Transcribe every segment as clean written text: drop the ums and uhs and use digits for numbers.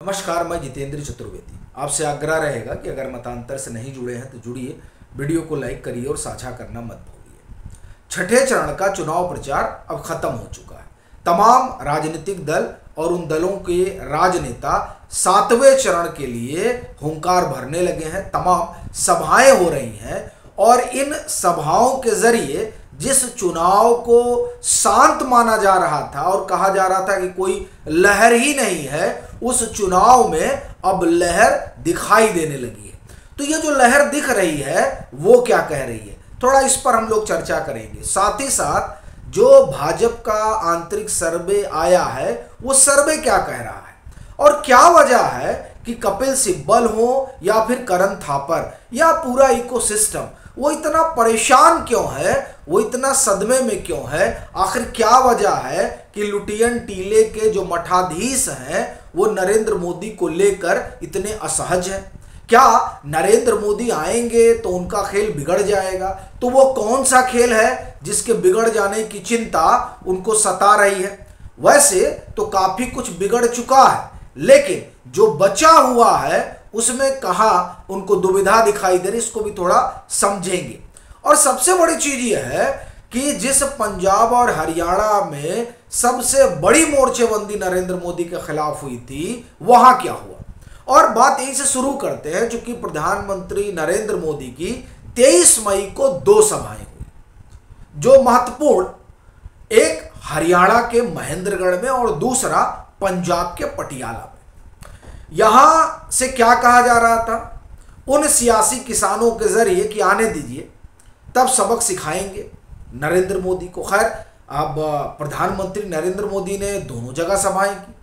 नमस्कार, मैं जितेंद्र चतुर्वेदी। आपसे आग्रह रहेगा कि अगर मतांतर से नहीं जुड़े हैं तो जुड़िए, वीडियो को लाइक करिए और साझा करना मत भूलिए। छठे चरण का चुनाव प्रचार अब खत्म हो चुका है। तमाम राजनीतिक दल और उन दलों के राजनेता सातवें चरण के लिए हुंकार भरने लगे हैं। तमाम सभाएं हो रही हैं और इन सभाओं के जरिए जिस चुनाव को शांत माना जा रहा था और कहा जा रहा था कि कोई लहर ही नहीं है, उस चुनाव में अब लहर दिखाई देने लगी है। तो ये जो लहर दिख रही है वो क्या कह रही है, थोड़ा इस पर हम लोग चर्चा करेंगे। साथ ही साथ जो भाजपा का आंतरिक सर्वे आया है वो सर्वे क्या कह रहा है और क्या वजह है कि कपिल सिब्बल हो या फिर करण थापर या पूरा इकोसिस्टम वो इतना परेशान क्यों है, वो इतना सदमे में क्यों है। आखिर क्या वजह है कि लुटियन टीले के जो मठाधीश हैं वो नरेंद्र मोदी को लेकर इतने असहज हैं। क्या नरेंद्र मोदी आएंगे तो उनका खेल बिगड़ जाएगा? तो वो कौन सा खेल है जिसके बिगड़ जाने की चिंता उनको सता रही है? वैसे तो काफी कुछ बिगड़ चुका है, लेकिन जो बचा हुआ है उसमें कहाँ उनको दुविधा दिखाई दे रही, इसको भी थोड़ा समझेंगे। और सबसे बड़ी चीज यह है कि जिस पंजाब और हरियाणा में सबसे बड़ी मोर्चेबंदी नरेंद्र मोदी के खिलाफ हुई थी, वहां क्या हुआ। और बात यहीं से शुरू करते हैं, चूंकि प्रधानमंत्री नरेंद्र मोदी की 23 मई को 2 सभाएं हुई जो महत्वपूर्ण, एक हरियाणा के महेंद्रगढ़ में और दूसरा पंजाब के पटियाला में। यहां से क्या कहा जा रहा था उन सियासी किसानों के जरिए कि आने दीजिए, तब सबक सिखाएंगे नरेंद्र मोदी को। खैर, अब प्रधानमंत्री नरेंद्र मोदी ने दोनों जगह सभाएं की।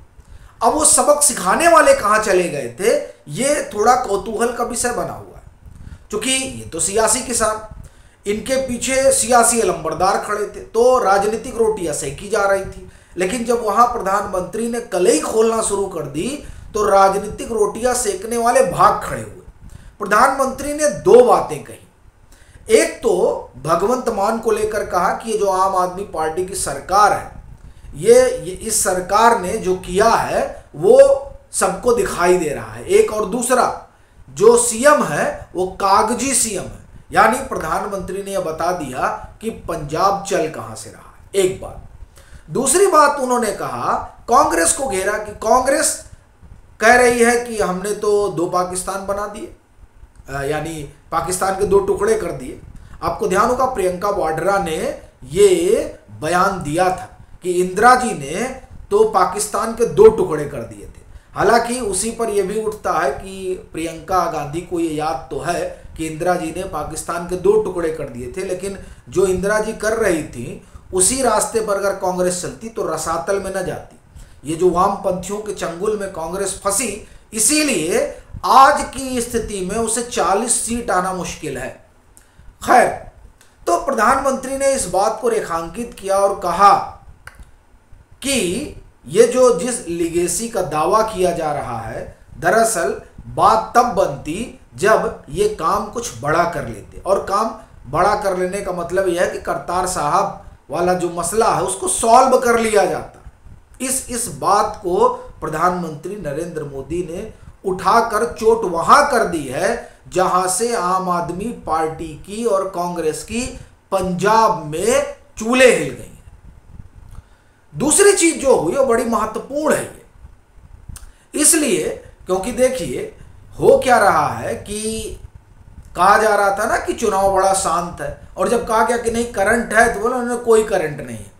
अब वो सबक सिखाने वाले कहां चले गए थे, ये थोड़ा कौतूहल का विषय बना हुआ है। क्योंकि ये तो सियासी किसान, इनके पीछे सियासी अलंबरदार खड़े थे, तो राजनीतिक रोटियां सेकी जा रही थी। लेकिन जब वहां प्रधानमंत्री ने कलई खोलना शुरू कर दी तो राजनीतिक रोटियां सेकने वाले भाग खड़े हुए। प्रधानमंत्री ने 2 बातें कही। एक तो भगवंत मान को लेकर कहा कि ये जो आम आदमी पार्टी की सरकार है, ये इस सरकार ने जो किया है वो सबको दिखाई दे रहा है। एक और दूसरा, जो सीएम है वो कागजी सीएम है, यानी प्रधानमंत्री ने यह बता दिया कि पंजाब चल कहां से रहा है। एक बात। दूसरी बात उन्होंने कहा, कांग्रेस को घेरा कि कांग्रेस कह रही है कि हमने तो 2 पाकिस्तान बना दिए, यानी पाकिस्तान के 2 टुकड़े कर दिए। आपको ध्यान होगा प्रियंका वाड्रा ने ये बयान दिया था कि इंदिरा जी ने तो पाकिस्तान के 2 टुकड़े कर दिए थे। हालांकि उसी पर यह भी उठता है कि प्रियंका गांधी को ये याद तो है कि इंदिरा जी ने पाकिस्तान के 2 टुकड़े कर दिए थे, लेकिन जो इंदिरा जी कर रही थी उसी रास्ते पर अगर कांग्रेस चलती तो रसातल में न जाती। ये जो वामपंथियों के चंगुल में कांग्रेस फंसी, इसीलिए आज की स्थिति में उसे 40 सीट आना मुश्किल है। खैर, तो प्रधानमंत्री ने इस बात को रेखांकित किया और कहा कि ये जो जिस लिगेसी का दावा किया जा रहा है, दरअसल बात तब बनती जब ये काम कुछ बड़ा कर लेते। और काम बड़ा कर लेने का मतलब यह है कि करतार साहब वाला जो मसला है उसको सॉल्व कर लिया जाता। इस बात को प्रधानमंत्री नरेंद्र मोदी ने उठाकर चोट वहां कर दी है जहां से आम आदमी पार्टी की और कांग्रेस की पंजाब में चूल्हे हिल गई हैं। दूसरी चीज जो हुई वो बड़ी महत्वपूर्ण है ये, इसलिए क्योंकि देखिए हो क्या रहा है कि कहा जा रहा था ना कि चुनाव बड़ा शांत है, और जब कहा गया कि नहीं करंट है तो बोला उन्होंने कोई करंट नहीं है।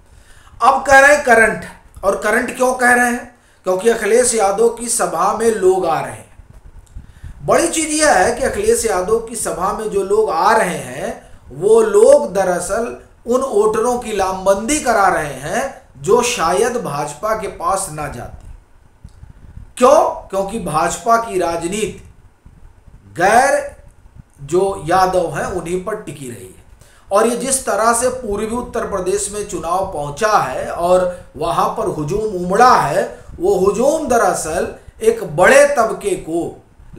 अब कह रहे हैं करंट है। और करंट क्यों कह रहे हैं? क्योंकि अखिलेश यादव की सभा में लोग आ रहे हैं। बड़ी चीज यह है कि अखिलेश यादव की सभा में जो लोग आ रहे हैं वो लोग दरअसल उन वोटरों की लामबंदी करा रहे हैं जो शायद भाजपा के पास ना जाती। क्यों? क्योंकि भाजपा की राजनीति गैर जो यादव हैं उन्हीं पर टिकी रही है। और ये जिस तरह से पूर्वी उत्तर प्रदेश में चुनाव पहुंचा है और वहां पर हुजूम उमड़ा है, वो हुजूम दरअसल एक बड़े तबके को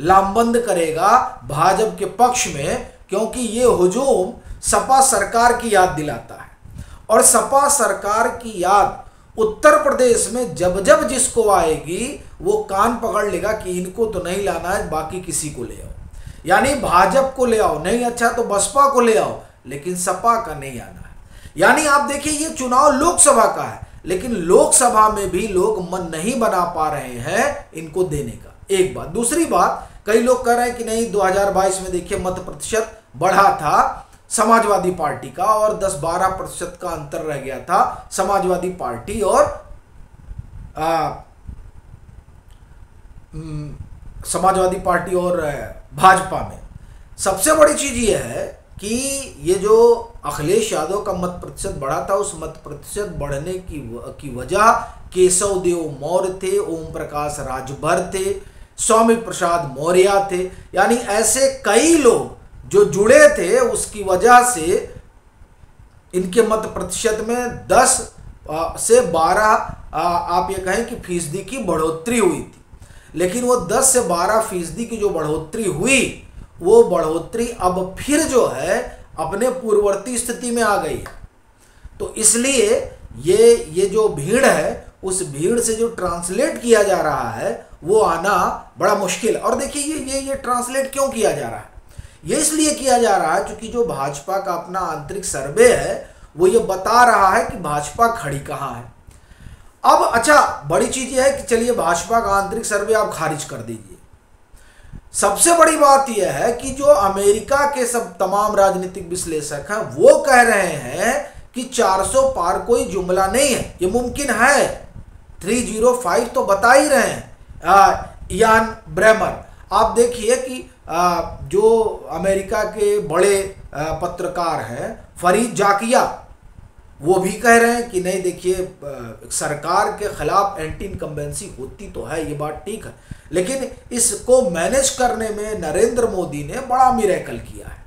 लामबंद करेगा भाजपा के पक्ष में, क्योंकि ये हुजूम सपा सरकार की याद दिलाता है। और सपा सरकार की याद उत्तर प्रदेश में जब जब जिसको आएगी वो कान पकड़ लेगा कि इनको तो नहीं लाना है, बाकी किसी को ले आओ। यानी भाजपा को ले आओ, नहीं अच्छा तो बसपा को ले आओ, लेकिन सपा का नहीं आना है। यानी आप देखिए ये चुनाव लोकसभा का है, लेकिन लोकसभा में भी लोग मन नहीं बना पा रहे हैं इनको देने का। एक बात। दूसरी बात, कई लोग कह रहे हैं कि नहीं 2022 में देखिए मत प्रतिशत बढ़ा था समाजवादी पार्टी का और 10-12% का अंतर रह गया था समाजवादी पार्टी और समाजवादी पार्टी और भाजपा में। सबसे बड़ी चीज ये है कि ये जो अखिलेश यादव का मत प्रतिशत बढ़ा था, उस मत प्रतिशत बढ़ने की वजह केशव देव मौर्य थे, ओम प्रकाश राजभर थे, स्वामी प्रसाद मौर्य थे। यानी ऐसे कई लोग जो जुड़े थे, उसकी वजह से इनके मत प्रतिशत में 10 से 12 आप ये कहें कि फीसदी की बढ़ोतरी हुई थी। लेकिन वो 10 से 12 फीसदी की जो बढ़ोतरी हुई, वो बढ़ोतरी अब फिर जो है अपने पूर्ववर्ती स्थिति में आ गई है। तो इसलिए ये जो भीड़ है, उस भीड़ से जो ट्रांसलेट किया जा रहा है वो आना बड़ा मुश्किल। और देखिए ये ट्रांसलेट क्यों किया जा रहा है? ये इसलिए किया जा रहा है क्योंकि जो भाजपा का अपना आंतरिक सर्वे है वो ये बता रहा है कि भाजपा खड़ी कहाँ है। अब अच्छा, बड़ी चीज ये है कि चलिए भाजपा का आंतरिक सर्वे आप खारिज कर दीजिए। सबसे बड़ी बात यह है कि जो अमेरिका के सब तमाम राजनीतिक विश्लेषक हैं वो कह रहे हैं कि 400 पार कोई जुमला नहीं है, ये मुमकिन है। 305 तो बता ही रहे हैं यान ब्रेमर। आप देखिए कि जो अमेरिका के बड़े पत्रकार हैं फरीद जाकिया, वो भी कह रहे हैं कि नहीं देखिए सरकार के खिलाफ एंटी इनकम्बेंसी होती तो है, ये बात ठीक है, लेकिन इसको मैनेज करने में नरेंद्र मोदी ने बड़ा मिरेकल किया है।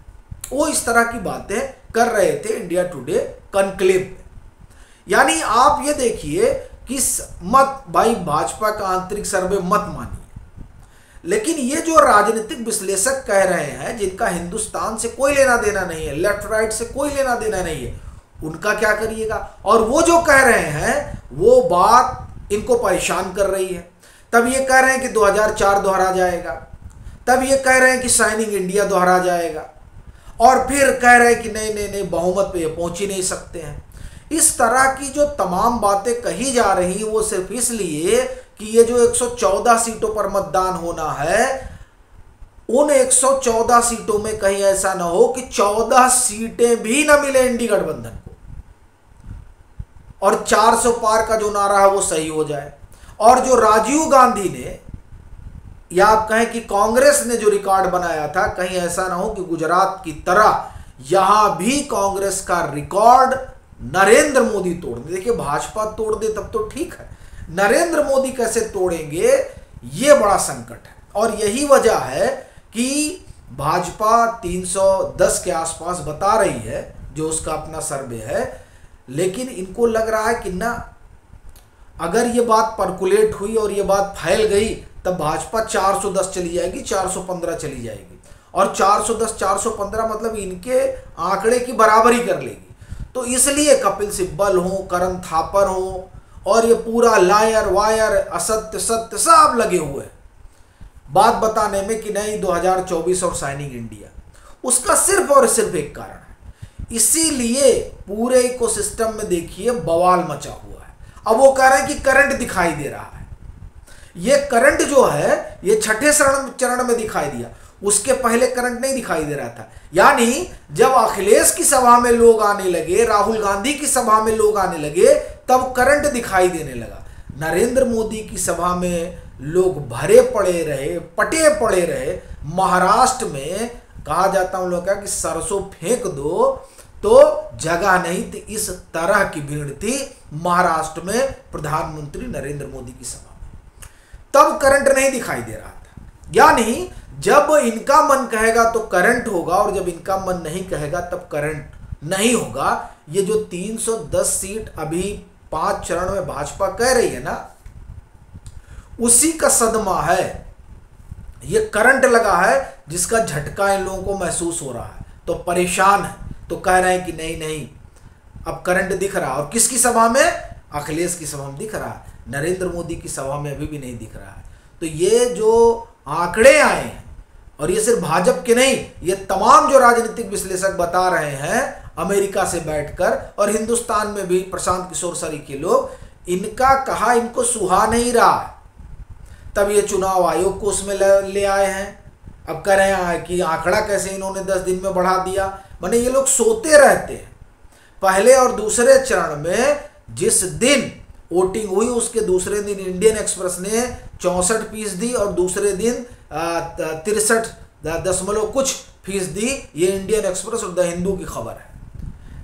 वो इस तरह की बातें कर रहे थे इंडिया टुडे कॉन्क्लेव में। यानी आप ये देखिए कि मत भाई भाजपा का आंतरिक सर्वे मत मानिए, लेकिन ये जो राजनीतिक विश्लेषक कह रहे हैं जिनका हिंदुस्तान से कोई लेना देना नहीं है, लेफ्ट राइट से कोई लेना देना नहीं है, उनका क्या करिएगा? और वो जो कह रहे हैं वो बात इनको परेशान कर रही है। तब ये कह रहे हैं कि 2004 दोहरा जाएगा, तब ये कह रहे हैं कि शाइनिंग इंडिया दोहरा जाएगा, और फिर कह रहे हैं कि नहीं बहुमत पे ये पहुंच ही नहीं सकते हैं। इस तरह की जो तमाम बातें कही जा रही वो सिर्फ इसलिए कि ये जो 114 सीटों पर मतदान होना है, उन 114 सीटों में कहीं ऐसा ना हो कि 14 सीटें भी ना मिले इंडी गठबंधन को, और 400 पार का जो नारा है वो सही हो जाए। और जो राजीव गांधी ने या आप कहें कि कांग्रेस ने जो रिकॉर्ड बनाया था, कहीं ऐसा ना हो कि गुजरात की तरह यहां भी कांग्रेस का रिकॉर्ड नरेंद्र मोदी तोड़ दे। देखिए भाजपा तोड़ दे तब तो ठीक है, नरेंद्र मोदी कैसे तोड़ेंगे ये बड़ा संकट है। और यही वजह है कि भाजपा 310 के आसपास बता रही है, जो उसका अपना सर्वे है, लेकिन इनको लग रहा है कि ना अगर ये बात परकुलेट हुई और ये बात फैल गई तब भाजपा 410 चली जाएगी, 415 चली जाएगी, और 410 415 मतलब इनके आंकड़े की बराबरी कर लेगी। तो इसलिए कपिल सिब्बल हो, करण थापर हो, और ये पूरा लायर वायर असत्य सत्य सब लगे हुए बात बताने में कि नहीं 2024 और शाइनिंग इंडिया। उसका सिर्फ और सिर्फ एक कारण है, इसीलिए पूरे इकोसिस्टम में देखिए बवाल मचा हुआ है। अब वो कह रहे हैं कि करंट दिखाई दे रहा है, ये करंट जो है ये छठे चरण में दिखाई दिया, उसके पहले करंट नहीं दिखाई दे रहा था। यानी जब अखिलेश की सभा में लोग आने लगे, राहुल गांधी की सभा में लोग आने लगे, तब करंट दिखाई देने लगा। नरेंद्र मोदी की सभा में लोग भरे पड़े रहे, पटे पड़े रहे। महाराष्ट्र में कहा जाता उन लोगों का कि सरसों फेंक दो तो जगह नहीं थी, इस तरह की भीड़ थी महाराष्ट्र में प्रधानमंत्री नरेंद्र मोदी की सभा में। तब करंट नहीं दिखाई दे रहा था। यानी जब इनका मन कहेगा तो करंट होगा, और जब इनका मन नहीं कहेगा तब करंट नहीं होगा। ये जो 310 सीट अभी 5 चरण में भाजपा कह रही है ना, उसी का सदमा है। ये करंट लगा है जिसका झटका इन लोगों को महसूस हो रहा है, तो परेशान है, तो कह रहे हैं कि नहीं अब करंट दिख रहा है। और किसकी सभा में? अखिलेश की सभा में दिख रहा है, नरेंद्र मोदी की सभा में अभी भी नहीं दिख रहा है। तो ये जो आंकड़े आए हैं, और ये सिर्फ भाजपा के नहीं, ये तमाम जो राजनीतिक विश्लेषक बता रहे हैं अमेरिका से बैठकर, और हिंदुस्तान में भी प्रशांत किशोर सरी के लोग, इनका कहा इनको सुहा नहीं रहा है। तब ये चुनाव आयोग को उसमें ले आए हैं। अब कह रहे हैं कि आंकड़ा कैसे इन्होंने 10 दिन में बढ़ा दिया। माने ये लोग सोते रहते हैं। पहले और दूसरे चरण में जिस दिन वोटिंग हुई उसके दूसरे दिन इंडियन एक्सप्रेस ने 64% और दूसरे दिन 63 कुछ फीसदी, ये इंडियन एक्सप्रेस और द हिंदू की खबर है।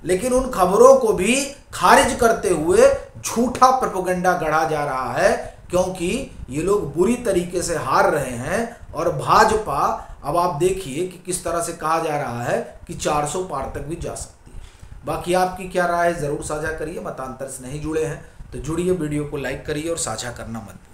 लेकिन उन खबरों को भी खारिज करते हुए झूठा प्रोपेगेंडा गढ़ा जा रहा है, क्योंकि ये लोग बुरी तरीके से हार रहे हैं। और भाजपा, अब आप देखिए कि किस तरह से कहा जा रहा है कि 400 पार तक भी जा सकती है। बाकी आपकी क्या राय है ज़रूर साझा करिए। मतांतर से नहीं जुड़े हैं तो जुड़िए, वीडियो को लाइक करिए और साझा करना मत भूलिए।